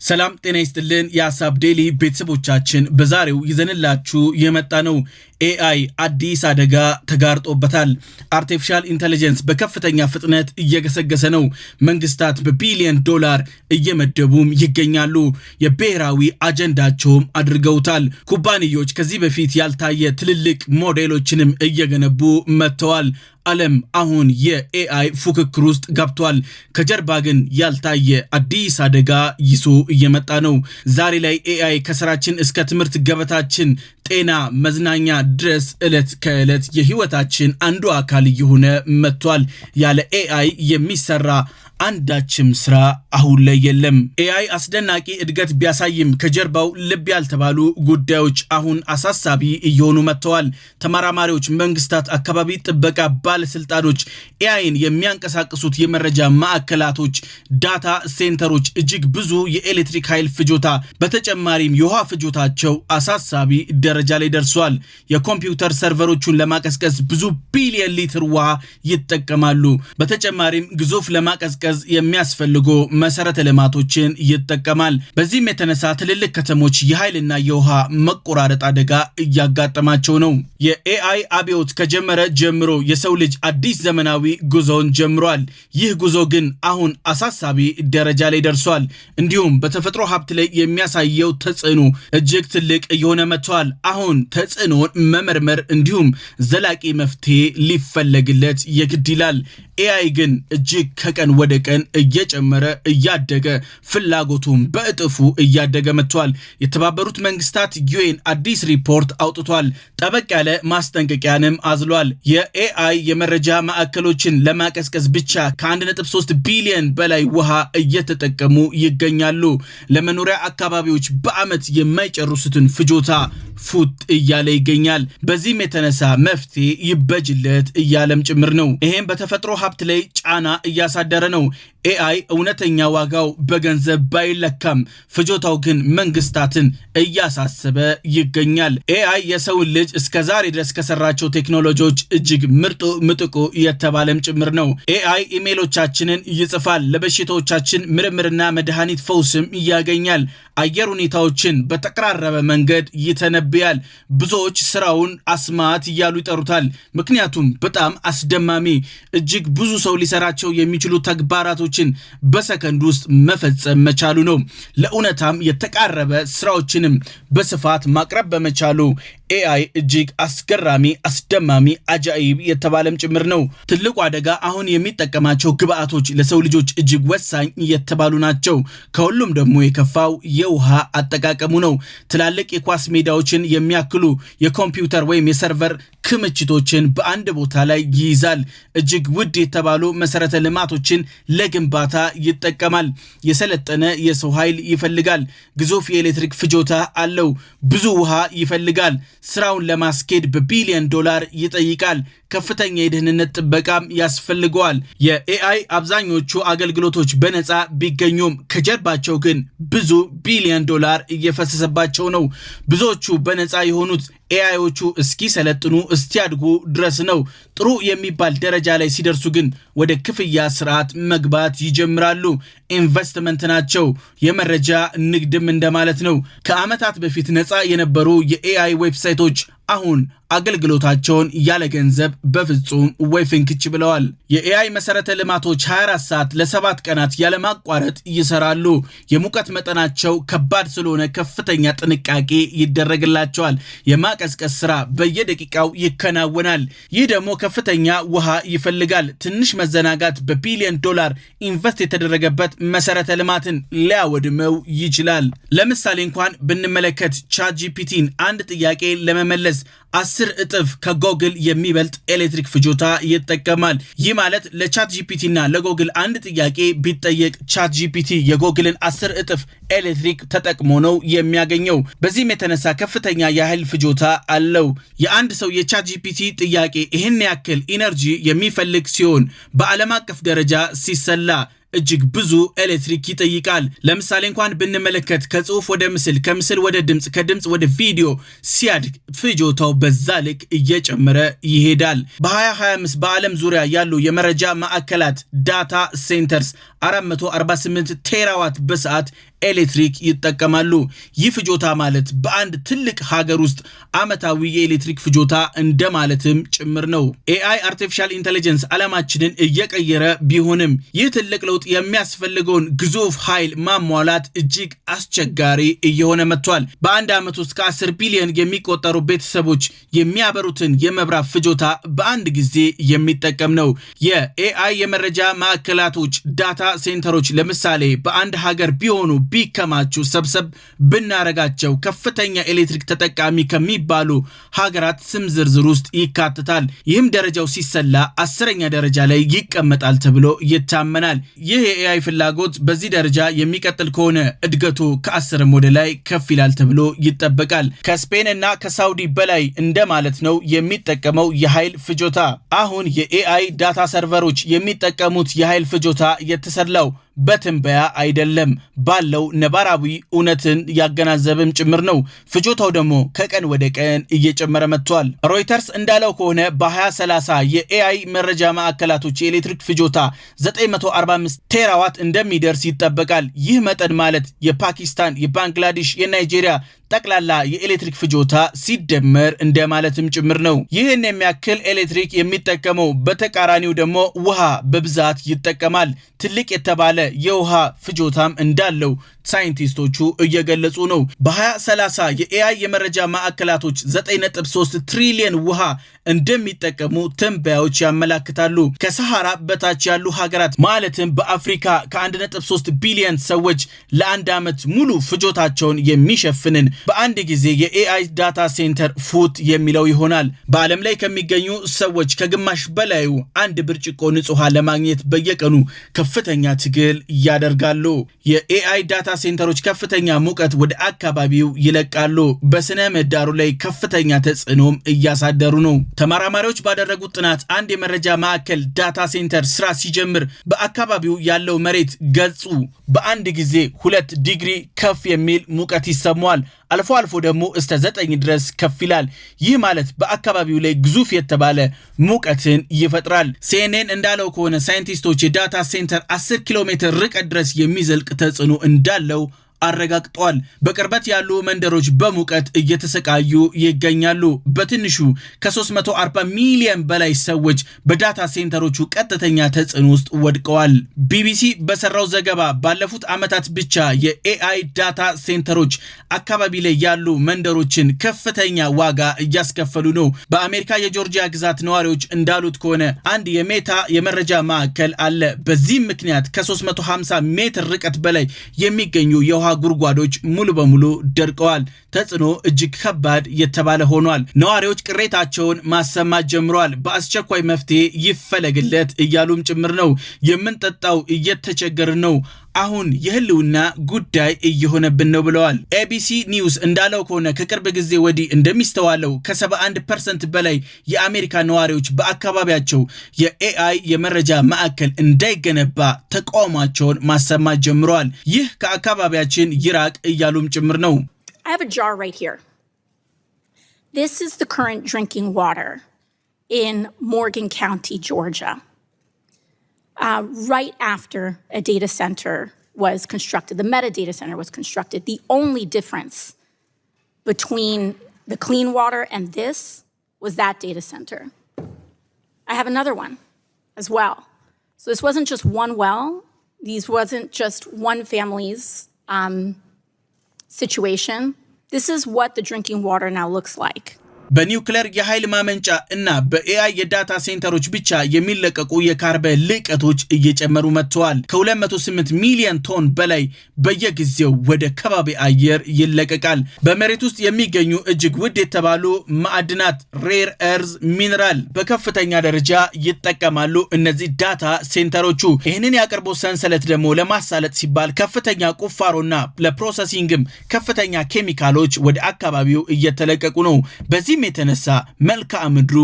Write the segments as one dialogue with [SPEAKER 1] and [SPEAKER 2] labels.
[SPEAKER 1] ሰላም ጤና ይስጥልን የሐሳብ ዴሊ ቤተሰቦቻችን በዛሬው ይዘንላችሁ የመጣ ነው AI አዲስ አደጋ ተጋርጦበታል። አርቲፊሻል ኢንተለጀንስ በከፍተኛ ፍጥነት እየገሰገሰ ነው። መንግስታት በቢሊየን ዶላር እየመደቡም ይገኛሉ። የብሔራዊ አጀንዳቸውም አድርገውታል። ኩባንያዎች ከዚህ በፊት ያልታየ ትልልቅ ሞዴሎችንም እየገነቡ መጥተዋል። ዓለም አሁን የኤአይ ፉክክር ውስጥ ገብቷል። ከጀርባ ግን ያልታየ አዲስ አደጋ ይዞ እየመጣ ነው። ዛሬ ላይ ኤአይ ከስራችን እስከ ትምህርት ገበታችን፣ ጤና፣ መዝናኛ ድረስ ዕለት ከዕለት የህይወታችን አንዱ አካል እየሆነ መጥቷል። ያለ ኤአይ የሚሰራ አንዳችም ስራ አሁን ላይ የለም። ኤአይ አስደናቂ እድገት ቢያሳይም ከጀርባው ልብ ያልተባሉ ጉዳዮች አሁን አሳሳቢ እየሆኑ መጥተዋል። ተመራማሪዎች፣ መንግስታት፣ አካባቢ ጥበቃ ባለስልጣኖች ኤአይን የሚያንቀሳቅሱት የመረጃ ማዕከላቶች፣ ዳታ ሴንተሮች እጅግ ብዙ የኤሌክትሪክ ኃይል ፍጆታ፣ በተጨማሪም የውሃ ፍጆታቸው አሳሳቢ ደረጃ ላይ ደርሷል። የኮምፒውተር ሰርቨሮቹን ለማቀዝቀዝ ብዙ ቢሊየን ሊትር ውሃ ይጠቀማሉ። በተጨማሪም ግዙፍ ለማቀዝቀዝ የሚያስፈልጉ መሰረተ ልማቶችን ይጠቀማል። በዚህም የተነሳ ትልልቅ ከተሞች የኃይልና የውሃ መቆራረጥ አደጋ እያጋጠማቸው ነው። የኤአይ አብዮት ከጀመረ ጀምሮ የሰው ልጅ አዲስ ዘመናዊ ጉዞን ጀምሯል። ይህ ጉዞ ግን አሁን አሳሳቢ ደረጃ ላይ ደርሷል። እንዲሁም በተፈጥሮ ሀብት ላይ የሚያሳየው ተጽዕኖ እጅግ ትልቅ እየሆነ መጥቷል። አሁን ተጽዕኖን መመርመር እንዲሁም ዘላቂ መፍትሄ ሊፈለግለት የግድ ይላል። ኤአይ ግን እጅግ ከቀን ወደ ቀን እየጨመረ እያደገ ፍላጎቱም በእጥፉ እያደገ መጥቷል። የተባበሩት መንግስታት ዩኤን አዲስ ሪፖርት አውጥቷል። ጠበቅ ያለ ማስጠንቀቂያንም አዝሏል። የኤአይ የመረጃ ማዕከሎችን ለማቀዝቀዝ ብቻ ከ1.3 ቢሊዮን በላይ ውሃ እየተጠቀሙ ይገኛሉ። ለመኖሪያ አካባቢዎች በአመት የማይጨርሱትን ፍጆታ ፉት እያለ ይገኛል። በዚህም የተነሳ መፍትሄ ይበጅለት እያለም ጭምር ነው። ይሄም በተፈጥሮ ሀብት ላይ ጫና እያሳደረ ነው። ኤአይ እውነተኛ ዋጋው በገንዘብ ባይለካም ፍጆታው ግን መንግስታትን እያሳሰበ ይገኛል። ኤአይ የሰውን ልጅ እስከዛሬ ድረስ ከሰራቸው ቴክኖሎጂዎች እጅግ ምጥቁ የተባለም ጭምር ነው። ኤአይ ኢሜሎቻችንን ይጽፋል። ለበሽታዎቻችን ምርምርና መድኃኒት ፈውስም ያገኛል። አየር ሁኔታዎችን በተቀራረበ መንገድ ይተነብያል። ብዙዎች ስራውን አስማት እያሉ ይጠሩታል። ምክንያቱም በጣም አስደማሚ፣ እጅግ ብዙ ሰው ሊሰራቸው የሚችሉ ተግባራቶችን በሰከንድ ውስጥ መፈጸም መቻሉ ነው። ለእውነታም የተቃረበ ስራዎችንም በስፋት ማቅረብ በመቻሉ ኤአይ እጅግ አስገራሚ፣ አስደማሚ፣ አጃኢብ የተባለም ጭምር ነው። ትልቁ አደጋ አሁን የሚጠቀማቸው ግብአቶች ለሰው ልጆች እጅግ ወሳኝ የተባሉ ናቸው። ከሁሉም ደግሞ የከፋው የውሃ አጠቃቀሙ ነው። ትላልቅ የኳስ ሜዳዎችን የሚያክሉ የኮምፒውተር ወይም የሰርቨር ክምችቶችን በአንድ ቦታ ላይ ይይዛል። እጅግ ውድ የተባሉ መሰረተ ልማቶችን ለግንባታ ይጠቀማል። የሰለጠነ የሰው ኃይል ይፈልጋል። ግዙፍ የኤሌክትሪክ ፍጆታ አለው። ብዙ ውሃ ይፈልጋል። ስራውን ለማስኬድ በቢሊየን ዶላር ይጠይቃል። ከፍተኛ የደህንነት ጥበቃም ያስፈልገዋል። የኤአይ አብዛኞቹ አገልግሎቶች በነፃ ቢገኙም ከጀርባቸው ግን ብዙ ቢሊየን ዶላር እየፈሰሰባቸው ነው። ብዙዎቹ በነፃ የሆኑት ኤአይዎቹ እስኪሰለጥኑ እስኪያድጉ ድረስ ነው። ጥሩ የሚባል ደረጃ ላይ ሲደርሱ ግን ወደ ክፍያ ስርዓት መግባት ይጀምራሉ። ኢንቨስትመንት ናቸው። የመረጃ ንግድም እንደማለት ነው። ከዓመታት በፊት ነፃ የነበሩ የኤአይ ዌብሳይቶች አሁን አገልግሎታቸውን ያለ ገንዘብ በፍጹም ወይ ፍንክች ብለዋል። የኤአይ መሰረተ ልማቶች 24 ሰዓት ለ7 ቀናት ያለማቋረጥ ይሰራሉ። የሙቀት መጠናቸው ከባድ ስለሆነ ከፍተኛ ጥንቃቄ ይደረግላቸዋል። የማቀዝቀዝ ስራ በየደቂቃው ይከናወናል። ይህ ደግሞ ከፍተኛ ውሃ ይፈልጋል። ትንሽ መዘናጋት በቢሊየን ዶላር ኢንቨስት የተደረገበት መሰረተ ልማትን ሊያወድመው ይችላል። ለምሳሌ እንኳን ብንመለከት ቻትጂፒቲን አንድ ጥያቄ ለመመለስ 10 እጥፍ ከጎግል የሚበልጥ ኤሌክትሪክ ፍጆታ ይጠቀማል። ይህ ማለት ለቻትጂፒቲ እና ለጎግል አንድ ጥያቄ ቢጠየቅ ቻትጂፒቲ የጎግልን 10 እጥፍ ኤሌክትሪክ ተጠቅሞ ነው የሚያገኘው። በዚህም የተነሳ ከፍተኛ የኃይል ፍጆታ አለው። የአንድ ሰው የቻትጂፒቲ ጥያቄ ይህን ያክል ኢነርጂ የሚፈልግ ሲሆን በዓለም አቀፍ ደረጃ ሲሰላ እጅግ ብዙ ኤሌክትሪክ ይጠይቃል። ለምሳሌ እንኳን ብንመለከት ከጽሁፍ ወደ ምስል፣ ከምስል ወደ ድምጽ፣ ከድምጽ ወደ ቪዲዮ ሲያድግ ፍጆታው በዛ ልክ እየጨመረ ይሄዳል። በ2025 በዓለም ዙሪያ ያሉ የመረጃ ማዕከላት ዳታ ሴንተርስ 448 ቴራዋት በሰዓት ኤሌክትሪክ ይጠቀማሉ። ይህ ፍጆታ ማለት በአንድ ትልቅ ሀገር ውስጥ አመታዊ የኤሌክትሪክ ፍጆታ እንደማለትም ጭምር ነው። ኤአይ አርቲፊሻል ኢንተለጀንስ ዓለማችንን እየቀየረ ቢሆንም ይህ ትልቅ ለውጥ የሚያስፈልገውን ግዙፍ ኃይል ማሟላት እጅግ አስቸጋሪ እየሆነ መጥቷል። በአንድ ዓመት ውስጥ ከ10 ቢሊዮን የሚቆጠሩ ቤተሰቦች የሚያበሩትን የመብራት ፍጆታ በአንድ ጊዜ የሚጠቀም ነው። የኤአይ የመረጃ ማዕከላቶች ዳታ ሴንተሮች ለምሳሌ በአንድ ሀገር ቢሆኑ ቢከማቹ ሰብሰብ ብናረጋቸው ከፍተኛ ኤሌክትሪክ ተጠቃሚ ከሚባሉ ሀገራት ስም ዝርዝር ውስጥ ይካተታል። ይህም ደረጃው ሲሰላ 10ኛ ደረጃ ላይ ይቀመጣል ተብሎ ይታመናል። ይህ የኤአይ ፍላጎት በዚህ ደረጃ የሚቀጥል ከሆነ እድገቱ ከ10 ወደ ላይ ከፍ ይላል ተብሎ ይጠበቃል። ከስፔን እና ከሳውዲ በላይ እንደማለት ነው የሚጠቀመው የኃይል ፍጆታ። አሁን የኤአይ ዳታ ሰርቨሮች የሚጠቀሙት የኃይል ፍጆታ የተሰላው በትንበያ አይደለም፣ ባለው ነባራዊ እውነትን ያገናዘበም ጭምር ነው። ፍጆታው ደግሞ ከቀን ወደ ቀን እየጨመረ መጥቷል። ሮይተርስ እንዳለው ከሆነ በ2030 የኤአይ መረጃ ማዕከላቶች የኤሌክትሪክ ፍጆታ 945 ቴራዋት እንደሚደርስ ይጠበቃል። ይህ መጠን ማለት የፓኪስታን፣ የባንግላዴሽ፣ የናይጄሪያ ጠቅላላ የኤሌክትሪክ ፍጆታ ሲደመር እንደማለትም ጭምር ነው። ይህን የሚያክል ኤሌክትሪክ የሚጠቀመው በተቃራኒው ደግሞ ውሃ በብዛት ይጠቀማል። ትልቅ የተባለ የውሃ ፍጆታም እንዳለው ሳይንቲስቶቹ እየገለጹ ነው። በ2030 የኤአይ የመረጃ ማዕከላቶች 9.3 ትሪሊየን ውሃ እንደሚጠቀሙ ትንበያዎች ያመላክታሉ። ከሰሃራ በታች ያሉ ሀገራት ማለትም በአፍሪካ ከ1.3 ቢሊዮን ሰዎች ለአንድ ዓመት ሙሉ ፍጆታቸውን የሚሸፍንን በአንድ ጊዜ የኤአይ ዳታ ሴንተር ፉት የሚለው ይሆናል። በዓለም ላይ ከሚገኙ ሰዎች ከግማሽ በላዩ አንድ ብርጭቆ ንጹህ ውሃ ለማግኘት በየቀኑ ከፍተኛ ትግል ያደርጋሉ። የኤአይ ዳታ ሴንተሮች ከፍተኛ ሙቀት ወደ አካባቢው ይለቃሉ። በስነ ምህዳሩ ላይ ከፍተኛ ተጽዕኖም እያሳደሩ ነው። ተመራማሪዎች ባደረጉት ጥናት አንድ የመረጃ ማዕከል ዳታ ሴንተር ስራ ሲጀምር በአካባቢው ያለው መሬት ገጹ በአንድ ጊዜ 2 ዲግሪ ከፍ የሚል ሙቀት ይሰማዋል። አልፎ አልፎ ደግሞ እስከ 9 ድረስ ከፍ ይላል። ይህ ማለት በአካባቢው ላይ ግዙፍ የተባለ ሙቀትን ይፈጥራል። ሲኤንኤን እንዳለው ከሆነ ሳይንቲስቶች የዳታ ሴንተር 10 ኪሎ ሜትር ርቀት ድረስ የሚዘልቅ ተጽዕኖ እንዳለው አረጋግጧል። በቅርበት ያሉ መንደሮች በሙቀት እየተሰቃዩ ይገኛሉ። በትንሹ ከ340 ሚሊዮን በላይ ሰዎች በዳታ ሴንተሮቹ ቀጥተኛ ተጽዕኖ ውስጥ ወድቀዋል። ቢቢሲ በሰራው ዘገባ ባለፉት ዓመታት ብቻ የኤአይ ዳታ ሴንተሮች አካባቢ ላይ ያሉ መንደሮችን ከፍተኛ ዋጋ እያስከፈሉ ነው። በአሜሪካ የጆርጂያ ግዛት ነዋሪዎች እንዳሉት ከሆነ አንድ የሜታ የመረጃ ማዕከል አለ። በዚህም ምክንያት ከ350 ሜትር ርቀት በላይ የሚገኙ የውሃ ጉድጓዶች ሙሉ በሙሉ ደርቀዋል። ተጽዕኖ እጅግ ከባድ የተባለ ሆኗል። ነዋሪዎች ቅሬታቸውን ማሰማት ጀምረዋል። በአስቸኳይ መፍትሄ ይፈለግለት እያሉም ጭምር ነው። የምንጠጣው እየተቸገርን ነው። አሁን የህልውና ጉዳይ እየሆነብን ነው ብለዋል። ኤቢሲ ኒውስ እንዳለው ከሆነ ከቅርብ ጊዜ ወዲህ እንደሚስተዋለው ከ71% በላይ የአሜሪካ ነዋሪዎች በአካባቢያቸው የኤአይ የመረጃ ማዕከል እንዳይገነባ ተቃውሟቸውን ማሰማት ጀምረዋል። ይህ ከአካባቢያችን ይራቅ እያሉም ጭምር ነው።
[SPEAKER 2] I have a jar right here. This is the current drinking water in Morgan County, Georgia. Right after a data center was constructed, the Meta data center was constructed, the only difference between the clean water and this was that data center. I have another one as well. So this wasn't just one well. These wasn't just one family's situation. This is what the drinking water now looks like.
[SPEAKER 1] በኒውክሌር የኃይል ማመንጫ እና በኤአይ የዳታ ሴንተሮች ብቻ የሚለቀቁ የካርበን ልቀቶች እየጨመሩ መጥተዋል። ከ208 ሚሊዮን ቶን በላይ በየጊዜው ወደ ከባቢ አየር ይለቀቃል። በመሬት ውስጥ የሚገኙ እጅግ ውድ የተባሉ ማዕድናት ሬር ኤርዝ ሚነራል በከፍተኛ ደረጃ ይጠቀማሉ እነዚህ ዳታ ሴንተሮቹ። ይህንን የአቅርቦት ሰንሰለት ደግሞ ለማሳለጥ ሲባል ከፍተኛ ቁፋሮና ለፕሮሰሲንግም ከፍተኛ ኬሚካሎች ወደ አካባቢው እየተለቀቁ ነው። በዚህ በዚህም የተነሳ መልክዓ ምድሩ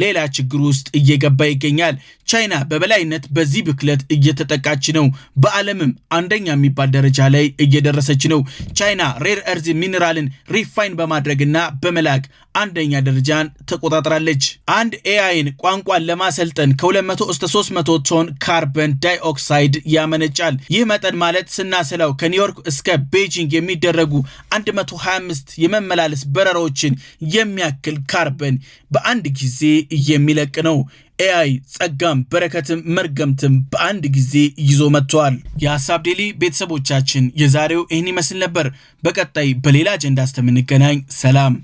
[SPEAKER 1] ሌላ ችግር ውስጥ እየገባ ይገኛል። ቻይና በበላይነት በዚህ ብክለት እየተጠቃች ነው። በዓለምም አንደኛ የሚባል ደረጃ ላይ እየደረሰች ነው። ቻይና ሬር እርዝ ሚነራልን ሪፋይን በማድረግና በመላክ አንደኛ ደረጃን ተቆጣጥራለች። አንድ ኤአይን ቋንቋን ለማሰልጠን ከ200 እስከ 300 ቶን ካርበን ዳይኦክሳይድ ያመነጫል። ይህ መጠን ማለት ስናሰላው ከኒውዮርክ እስከ ቤጂንግ የሚደረጉ 125 የመመላለስ በረራዎችን የሚያክል ካርበን በአንድ ጊዜ የሚለቅ ነው። ኤአይ ጸጋም በረከትም መርገምትም በአንድ ጊዜ ይዞ መጥቷል። የሐሳብ ዴሊ ቤተሰቦቻችን የዛሬው ይህን ይመስል ነበር። በቀጣይ በሌላ አጀንዳ እስከምንገናኝ ሰላም።